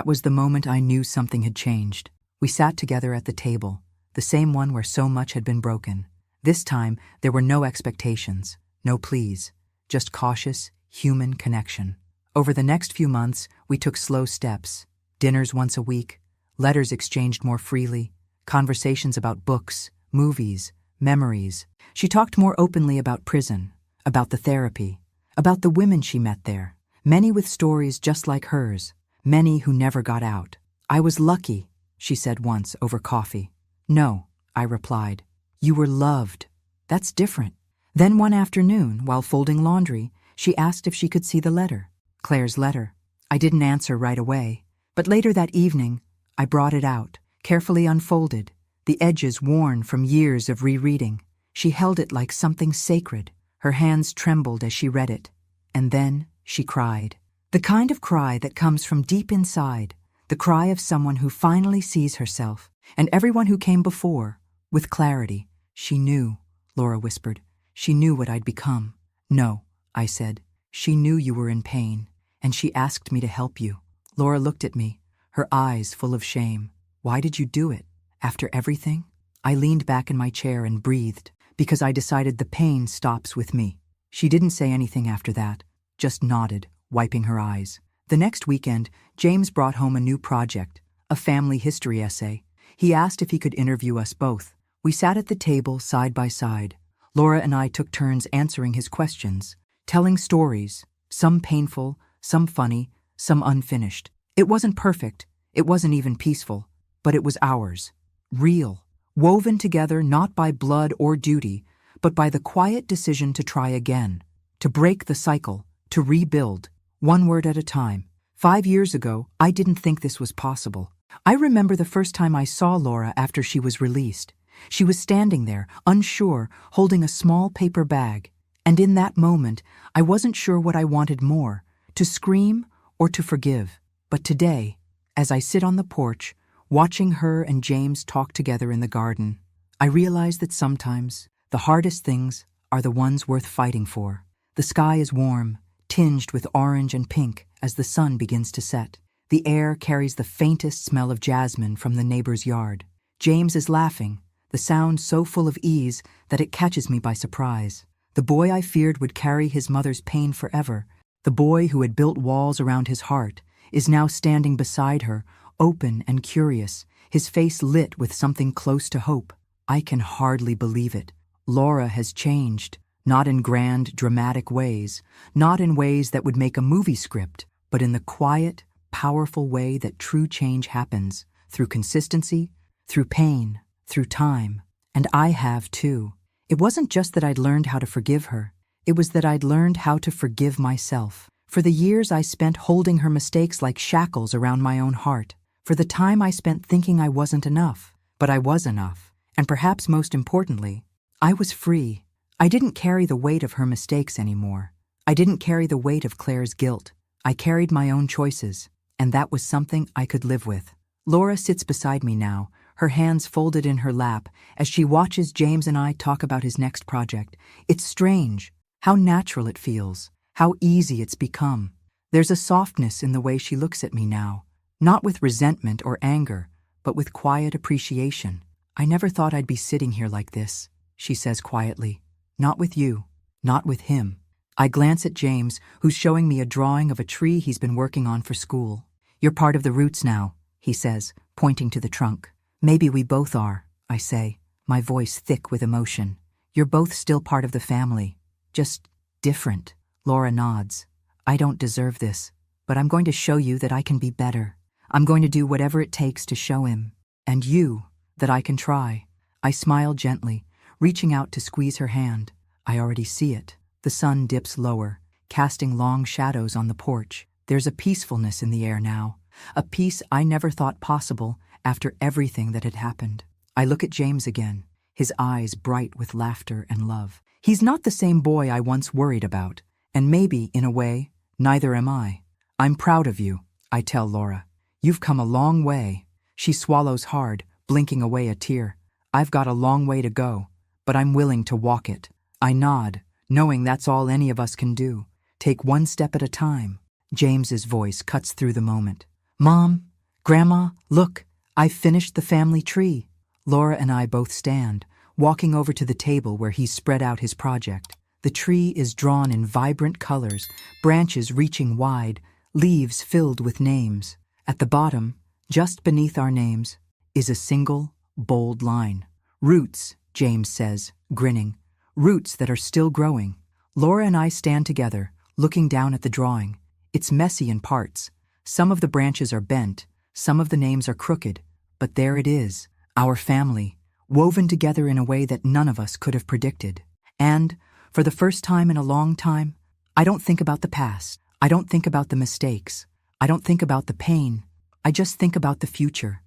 was the moment I knew something had changed. We sat together at the table, the same one where so much had been broken. This time, there were no expectations, no pleas, just cautious, human connection. Over the next few months, we took slow steps. Dinners once a week, letters exchanged more freely, conversations about books, movies, memories. She talked more openly about prison, about the therapy, about the women she met there, many with stories just like hers, many who never got out. "I was lucky," she said once over coffee. "No," I replied. "You were loved. That's different." Then one afternoon, while folding laundry, she asked if she could see the letter, Claire's letter. I didn't answer right away, but later that evening, I brought it out, carefully unfolded, the edges worn from years of rereading. She held it like something sacred. Her hands trembled as she read it. And then she cried. The kind of cry that comes from deep inside, the cry of someone who finally sees herself, and everyone who came before, with clarity. "She knew," Laura whispered. "She knew what I'd become." "No," I said. "She knew you were in pain, and she asked me to help you." Laura looked at me, her eyes full of shame. "Why did you do it? After everything?" I leaned back in my chair and breathed, because I decided the pain stops with me. She didn't say anything after that, just nodded, wiping her eyes. The next weekend, James brought home a new project, a family history essay. He asked if he could interview us both. We sat at the table side by side. Laura and I took turns answering his questions, telling stories, some painful, some funny, some unfinished. It wasn't perfect, it wasn't even peaceful, but it was ours. Real, woven together not by blood or duty, but by the quiet decision to try again, to break the cycle, to rebuild, one word at a time. 5 years ago, I didn't think this was possible. I remember the first time I saw Laura after she was released. She was standing there, unsure, holding a small paper bag. And in that moment, I wasn't sure what I wanted more, to scream or to forgive. But today, as I sit on the porch, watching her and James talk together in the garden, I realize that sometimes the hardest things are the ones worth fighting for. The sky is warm, tinged with orange and pink as the sun begins to set. The air carries the faintest smell of jasmine from the neighbor's yard. James is laughing, the sound so full of ease that it catches me by surprise. The boy I feared would carry his mother's pain forever, the boy who had built walls around his heart, is now standing beside her, open and curious, his face lit with something close to hope. I can hardly believe it. Laura has changed, not in grand, dramatic ways, not in ways that would make a movie script, but in the quiet, powerful way that true change happens, through consistency, through pain, through time. And I have too. It wasn't just that I'd learned how to forgive her. It was that I'd learned how to forgive myself. For the years I spent holding her mistakes like shackles around my own heart. For the time I spent thinking I wasn't enough. But I was enough. And perhaps most importantly, I was free. I didn't carry the weight of her mistakes anymore. I didn't carry the weight of Claire's guilt. I carried my own choices. And that was something I could live with. Laura sits beside me now, her hands folded in her lap, as she watches James and I talk about his next project. It's strange, how natural it feels, how easy it's become. There's a softness in the way she looks at me now, not with resentment or anger, but with quiet appreciation. "I never thought I'd be sitting here like this," she says quietly. "Not with you, not with him." I glance at James, who's showing me a drawing of a tree he's been working on for school. "You're part of the roots now," he says, pointing to the trunk. "Maybe we both are," I say, my voice thick with emotion. "You're both still part of the family, just different." Laura nods. "I don't deserve this, but I'm going to show you that I can be better. I'm going to do whatever it takes to show him. And you, that I can try. I smile gently, reaching out to squeeze her hand. I already see it. The sun dips lower, casting long shadows on the porch. There's a peacefulness in the air now, a peace I never thought possible after everything that had happened. I look at James again, his eyes bright with laughter and love. He's not the same boy I once worried about, and maybe, in a way, neither am I. I'm proud of you, I tell Laura. You've come a long way. She swallows hard, blinking away a tear. I've got a long way to go, but I'm willing to walk it. I nod, knowing that's all any of us can do. Take one step at a time. James's voice cuts through the moment. Mom, Grandma, look, I've finished the family tree. Laura and I both stand, walking over to the table where he's spread out his project. The tree is drawn in vibrant colors, branches reaching wide, leaves filled with names. At the bottom, just beneath our names, is a single, bold line. Roots, James says, grinning. Roots that are still growing. Laura and I stand together, looking down at the drawing. It's messy in parts. Some of the branches are bent, some of the names are crooked, but there it is, our family, woven together in a way that none of us could have predicted. And, for the first time in a long time, I don't think about the past. I don't think about the mistakes. I don't think about the pain. I just think about the future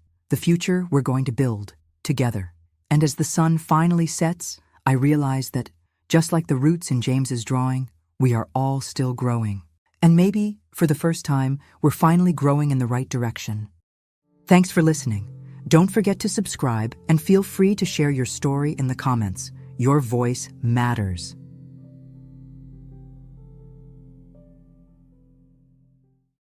we're going to build, together. And as the sun finally sets, I realize that, just like the roots in James's drawing, we are all still growing. And maybe, for the first time, we're finally growing in the right direction. Thanks for listening. Don't forget to subscribe and feel free to share your story in the comments. Your voice matters.